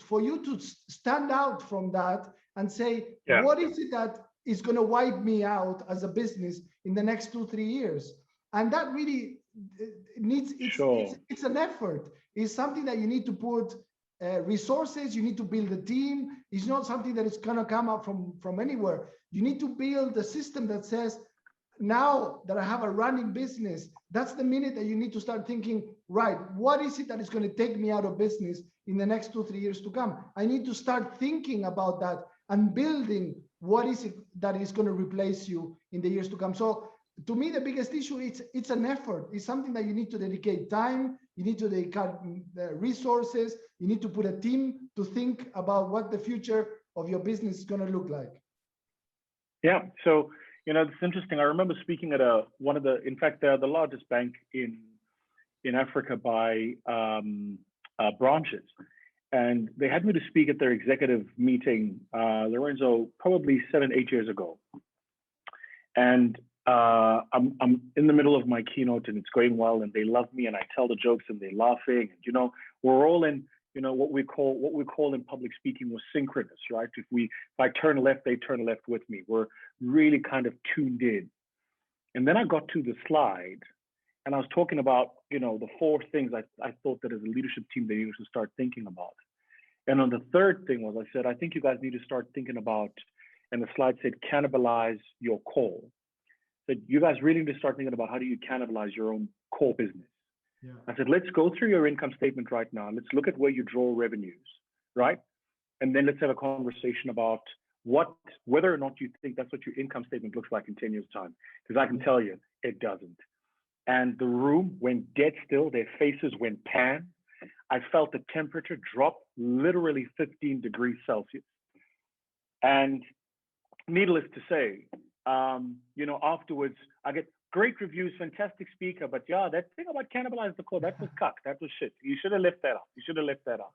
for you to stand out from that and say, what is it that is going to wipe me out as a business in the next 2-3 years? And that really needs, it's an effort. It's something that you need to put resources, you need to build a team. It's not something that is going to come up from anywhere. You need to build a system that says, now that I have a running business, that's the minute that you need to start thinking, right, what is it that is going to take me out of business in the next 2-3 years to come? I need to start thinking about that and building what is it that is going to replace you in the years to come. So to me, the biggest issue, it's an effort. It's something that you need to dedicate time, you need to dedicate resources, you need to put a team to think about what the future of your business is going to look like. Yeah, so it's interesting. I remember speaking at one of the, in fact, the largest bank in Africa by branches, and they had me to speak at their executive meeting, Lorenzo, probably 7-8 years ago, and I'm in the middle of my keynote and it's going well, and they love me, and I tell the jokes and they're laughing, and we're all in. What we call in public speaking was synchronous, right? If I turn left, they turn left with me. We're really kind of tuned in. And then I got to the slide and I was talking about, the 4 things I thought that as a leadership team, they needed to start thinking about. And on the third thing was, I said, I think you guys need to start thinking about, and the slide said, cannibalize your core. That you guys really need to start thinking about how do you cannibalize your own core business. Yeah. I said, let's go through your income statement right now. Let's look at where you draw revenues, right? And then let's have a conversation about whether or not you think that's what your income statement looks like in 10 years' time. Because I can tell you, it doesn't. And the room went dead still. Their faces went pan. I felt the temperature drop literally 15 degrees Celsius. And needless to say, afterwards, I get great reviews, fantastic speaker, but yeah, that thing about cannibalize the core, that was cuck, that was shit. You should have left that up. You should have left that up.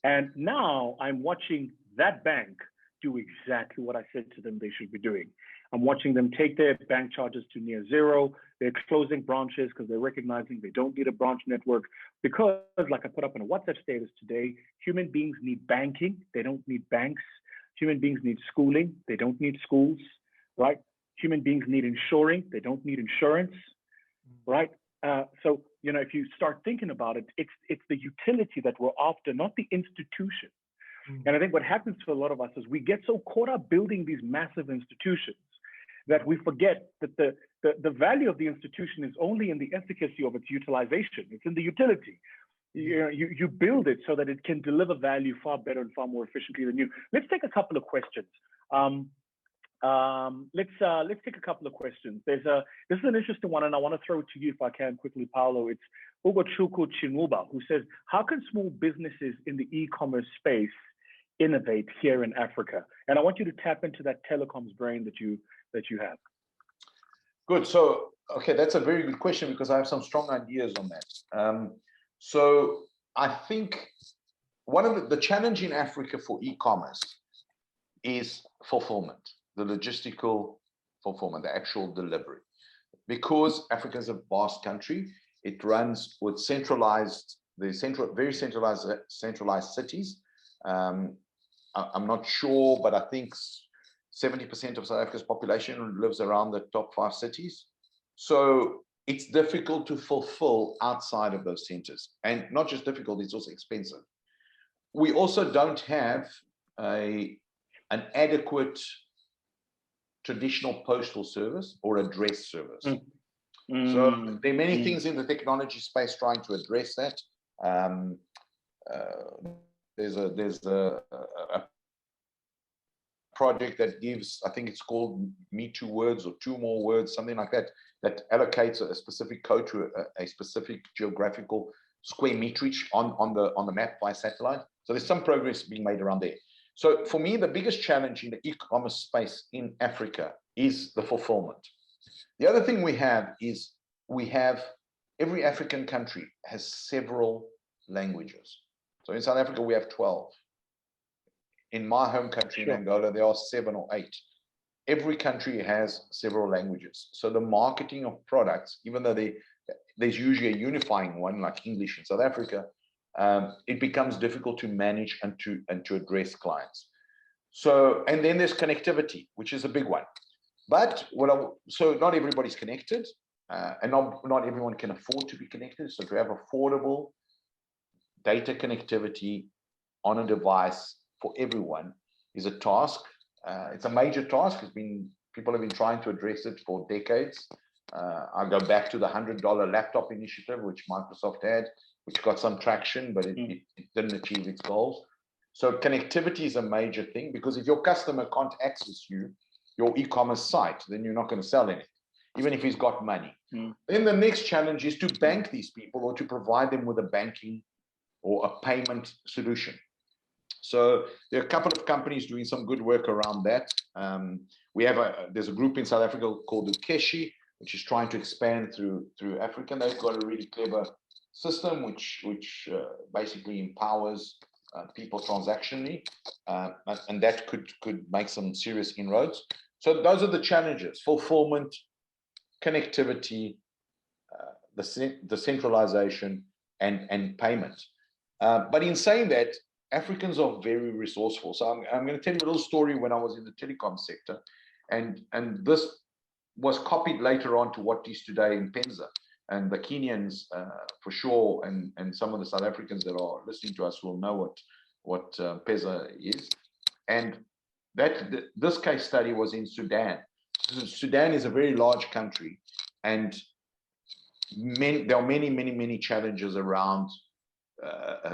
And now I'm watching that bank do exactly what I said to them they should be doing. I'm watching them take their bank charges to near zero. They're closing branches because they're recognizing they don't need a branch network. Because, like I put up in a WhatsApp status today, human beings need banking. They don't need banks. Human beings need schooling. They don't need schools, right? Human beings need insuring. They don't need insurance, right? So, if you start thinking about it, it's the utility that we're after, not the institution. And I think what happens to a lot of us is we get so caught up building these massive institutions that we forget that the value of the institution is only in the efficacy of its utilization. It's in the utility. You build it so that it can deliver value far better and far more efficiently than you. Let's take a couple of questions. Let's take a couple of questions. This is an interesting one, and I want to throw it to you if I can quickly, Paulo. It's Ugochukwu Chinuba, who says, how can small businesses in the e-commerce space innovate here in Africa? And I want you to tap into that telecoms brain that you have. Good. So, okay, that's a very good question because I have some strong ideas on that. So I think one of the challenge in Africa for e-commerce is fulfillment, the logistical fulfillment, the actual delivery. Because Africa is a vast country, it runs with very centralized cities. I'm not sure, but I think 70% of South Africa's population lives around the top 5 cities. So it's difficult to fulfill outside of those centers. And not just difficult, it's also expensive. We also don't have an adequate traditional postal service or address service. So there are many things in the technology space trying to address that. There's a project that gives, I think it's called Me 2 Words or 2 More Words, something like that, that allocates a specific code to a specific geographical square meterage on the map by satellite. So there's some progress being made around there. So for me, the biggest challenge in the e-commerce space in Africa is the fulfillment. The other thing we have is every African country has several languages. So in South Africa, we have 12. In my home country, in Angola, there are 7 or 8. Every country has several languages. So the marketing of products, even though there's usually a unifying one like English in South Africa, it becomes difficult to manage and to address clients. So, and then there's connectivity, which is a big one. But so not everybody's connected, and not everyone can afford to be connected. So to have affordable data connectivity on a device for everyone is a task. It's a major task. It's been people have been trying to address it for decades. I go back to the $100 laptop initiative, which Microsoft had, which got some traction, but it didn't achieve its goals. So connectivity is a major thing, because if your customer can't access your e-commerce site, then you're not going to sell anything, even if he's got money. Then the next challenge is to bank these people, or to provide them with a banking or a payment solution. So there are a couple of companies doing some good work around that. There's a group in South Africa called Ukeshi, which is trying to expand through Africa. They've got a really clever system which basically empowers people transactionally, and that could make some serious inroads. So those are the challenges: fulfillment, connectivity, the centralization, and payment. But in saying that, Africans are very resourceful. So I'm going to tell you a little story when I was in the telecom sector, and this was copied later on to what is today in Penza. And the Kenyans, for sure, and some of the South Africans that are listening to us will know what Penza is. And this case study was in Sudan. Sudan is a very large country, and there are many challenges around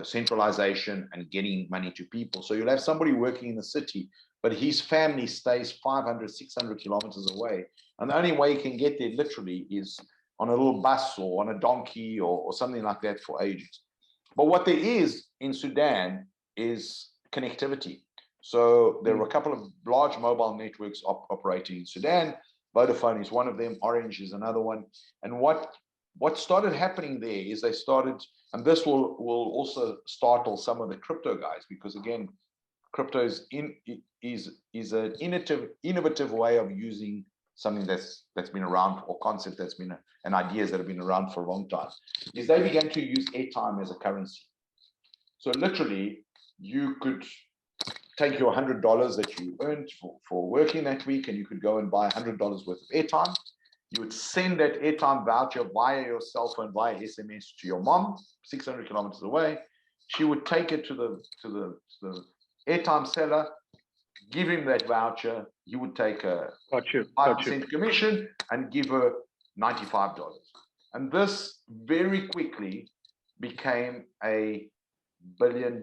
centralization and getting money to people. So you'll have somebody working in the city, but his family stays 500, 600 kilometers away. And the only way he can get there literally is on a little bus or on a donkey or something like that for ages. But what there is in Sudan is connectivity. So there are a couple of large mobile networks operating in Sudan. Vodafone is one of them, Orange is another one. And what started happening there is they started, and this will also startle some of the crypto guys, because again, crypto is an innovative way of using something that's been around, or concept that's been, and ideas that have been around for a long time, is they began to use airtime as a currency. So literally, you could take your $100 that you earned for working that week, and you could go and buy $100 worth of airtime. You would send that airtime voucher via your cell phone, via SMS to your mom, 600 kilometers away. She would take it to the airtime seller, give him that voucher. He would take a 5% commission and give her $95. And this very quickly became a $1 billion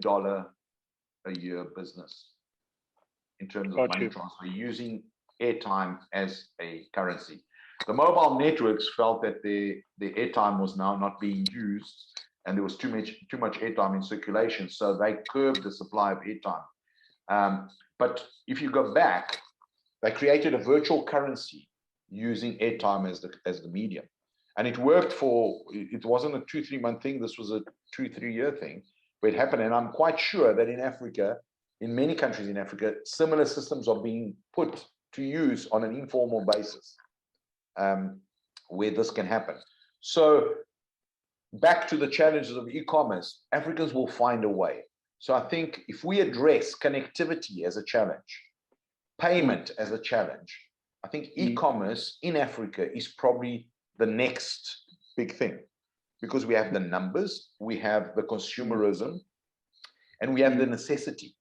a year business in terms of money transfer, using airtime as a currency. The mobile networks felt that the airtime was now not being used, and there was too much airtime in circulation, so they curbed the supply of airtime. But if you go back, they created a virtual currency using airtime as the medium, and it worked for. It wasn't a 2-3 month thing. This was a 2-3 year thing where it happened, and I'm quite sure that in Africa, in many countries in Africa, similar systems are being put to use on an informal basis, where this can happen. So back to the challenges of e-commerce, Africans will find a way. So I think if we address connectivity as a challenge, payment as a challenge, I think e-commerce in Africa is probably the next big thing, because we have the numbers, we have the consumerism, and we have the necessity,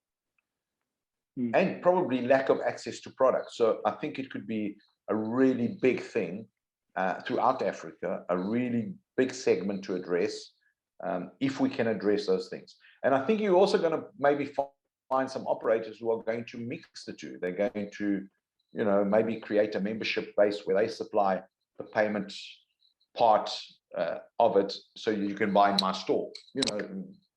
and probably lack of access to products. So I think it could be a really big thing throughout Africa, a really big segment to address, if we can address those things. And I think you're also going to maybe find some operators who are going to mix the two. They're going to, maybe create a membership base where they supply the payment part of it, so you can buy in my store.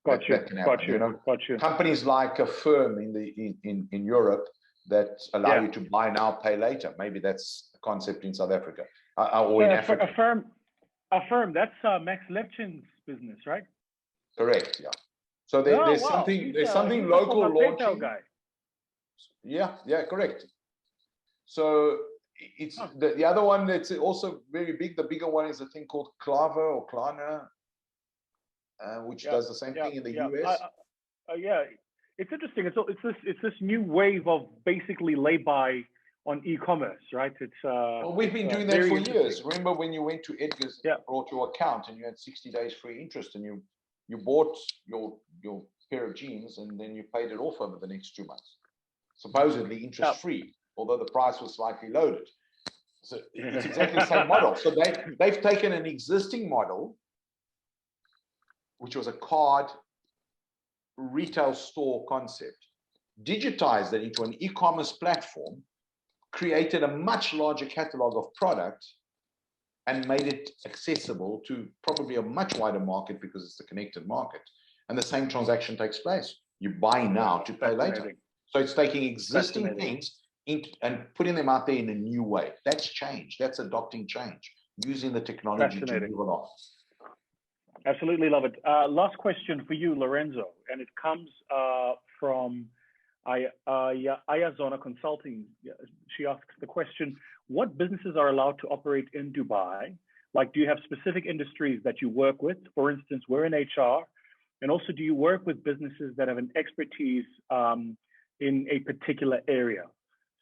Got you. Companies like a firm in Europe that allow you to buy now, pay later. Maybe that's a concept in South Africa or in Africa. A firm. That's Max Levchin's business, right? Correct. Yeah. So there's something local launching. Guy. Yeah, correct. So it's the other one that's also very big. The bigger one is a thing called Clava or Klarna, which does the same thing in the US. It's interesting. It's this new wave of basically lay-by on e-commerce, right? It's well, we've been doing that for years. Remember when you went to Edgar's, brought your account, and you had 60 days free interest, and you bought your pair of jeans, and then you paid it off over the next 2 months, supposedly interest free. although the price was slightly loaded. So it's exactly the same model. So they've taken an existing model, which was a card retail store concept, digitized it into an e-commerce platform, created a much larger catalog of products, and made it accessible to probably a much wider market because it's the connected market. And the same transaction takes place. You buy now to pay later. So it's taking existing things and putting them out there in a new way. That's change. That's adopting change, using the technology to move along. Absolutely love it. Last question for you, Lorenzo, and it comes from Ayazona Consulting. She asks the question, what businesses are allowed to operate in Dubai? Like, do you have specific industries that you work with? For instance, we're in HR. And also, do you work with businesses that have an expertise in a particular area?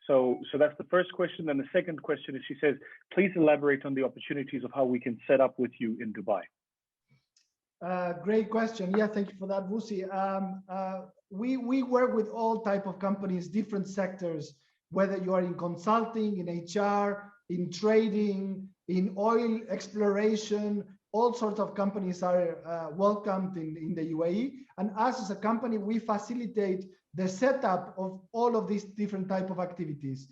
So that's the first question. And the second question is, she says, please elaborate on the opportunities of how we can set up with you in Dubai. Great question. Yeah, thank you for that, Vusi. We work with all type of companies, different sectors, whether you are in consulting, in HR, in trading, in oil exploration. All sorts of companies are welcomed in the UAE. And us as a company, we facilitate the setup of all of these different type of activities.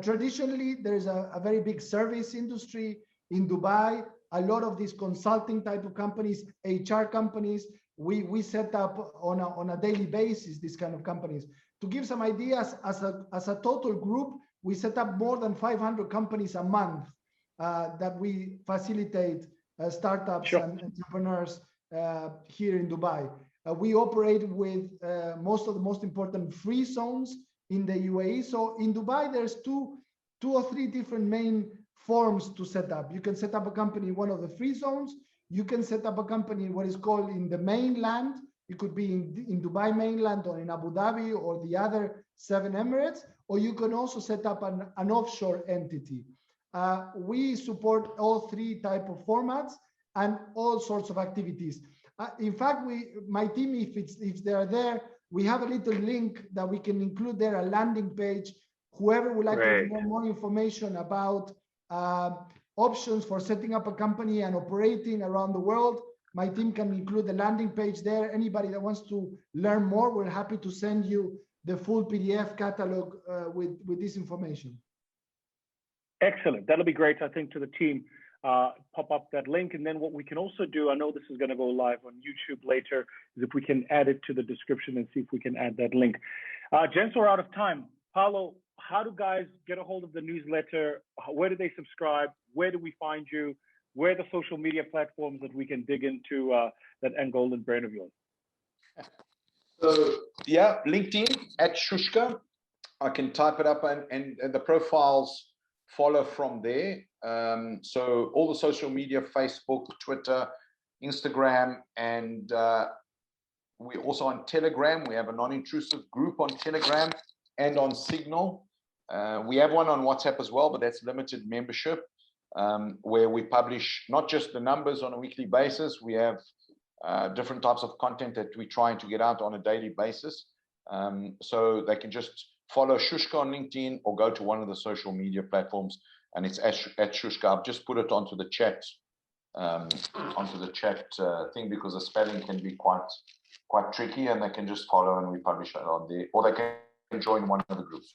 Traditionally, there's a very big service industry in Dubai. A lot of these consulting type of companies, HR companies, we set up on a daily basis, these kind of companies. To give some ideas, as a total group, we set up more than 500 companies a month that we facilitate startups and entrepreneurs here in Dubai. We operate with most of the most important free zones in the UAE. So in Dubai, there's two or three different main forms to set up. You can set up a company in one of the free zones. You can set up a company in what is called in the mainland. It could be in Dubai mainland or in Abu Dhabi or the other 7 Emirates, or you can also set up an offshore entity. We support all three type of formats and all sorts of activities. In fact, my team, if they are there, we have a little link that we can include there, a landing page. Whoever would like to know more information about options for setting up a company and operating around the world, my team can include the landing page there. Anybody that wants to learn more, we're happy to send you the full PDF catalog with this information. Excellent. That'll be great, I think, to the team. Pop up that link. And then what we can also do, I know this is going to go live on YouTube later, is if we can add it to the description and see if we can add that link. Gents, we're out of time. Paulo, how do guys get a hold of the newsletter? Where do they subscribe? Where do we find you? Where are the social media platforms that we can dig into that Angolan brain of yours? So yeah, LinkedIn at Shushka. I can type it up and the profiles follow from there. So all the social media, Facebook, Twitter, Instagram, and we're also on Telegram. We have a non-intrusive group on Telegram and on Signal. We have one on WhatsApp as well, but that's limited membership, where we publish not just the numbers on a weekly basis. We have different types of content that we're trying to get out on a daily basis. So they can just follow Shushka on LinkedIn or go to one of the social media platforms, and it's at Shushka. I've just put it onto the chat, thing, because the spelling can be quite tricky, and they can just follow and we publish it on there, or they can join one of the groups.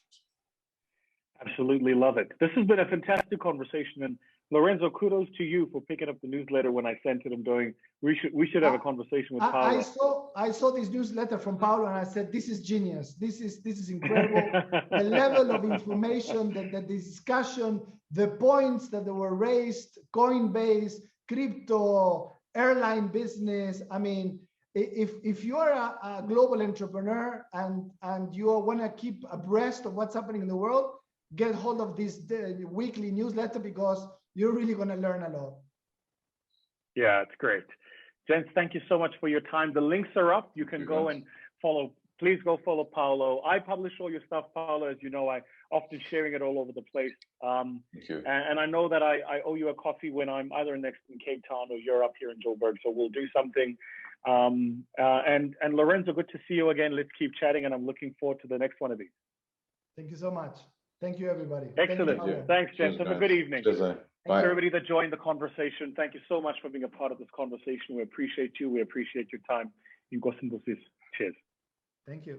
Absolutely love it. This has been a fantastic conversation, and Lorenzo, kudos to you for picking up the newsletter when I sent it. I'm going, we should have a conversation with Paulo. I saw this newsletter from Paulo and I said, this is genius. This is incredible. The level of information, the discussion, the points that were raised, Coinbase, crypto, airline business. I mean, if you're a global entrepreneur and you want to keep abreast of what's happening in the world, get hold of this weekly newsletter, because you're really going to learn a lot. Yeah, it's great. Gents, thank you so much for your time. The links are up. You can go and follow. Please go follow Paulo. I publish all your stuff, Paulo. As you know, I often sharing it all over the place. Thank you. And I know that I owe you a coffee when I'm either next in Cape Town or you're up here in Joburg. So we'll do something. And Lorenzo, good to see you again. Let's keep chatting, and I'm looking forward to the next one of these. Thank you so much. Thank you, everybody. Excellent. Thank you. Thanks, gents. Have a good evening. Cheers, Thanks bye. everybody that joined the conversation. Thank you so much for being a part of this conversation. We appreciate you. We appreciate your time. Cheers. Thank you.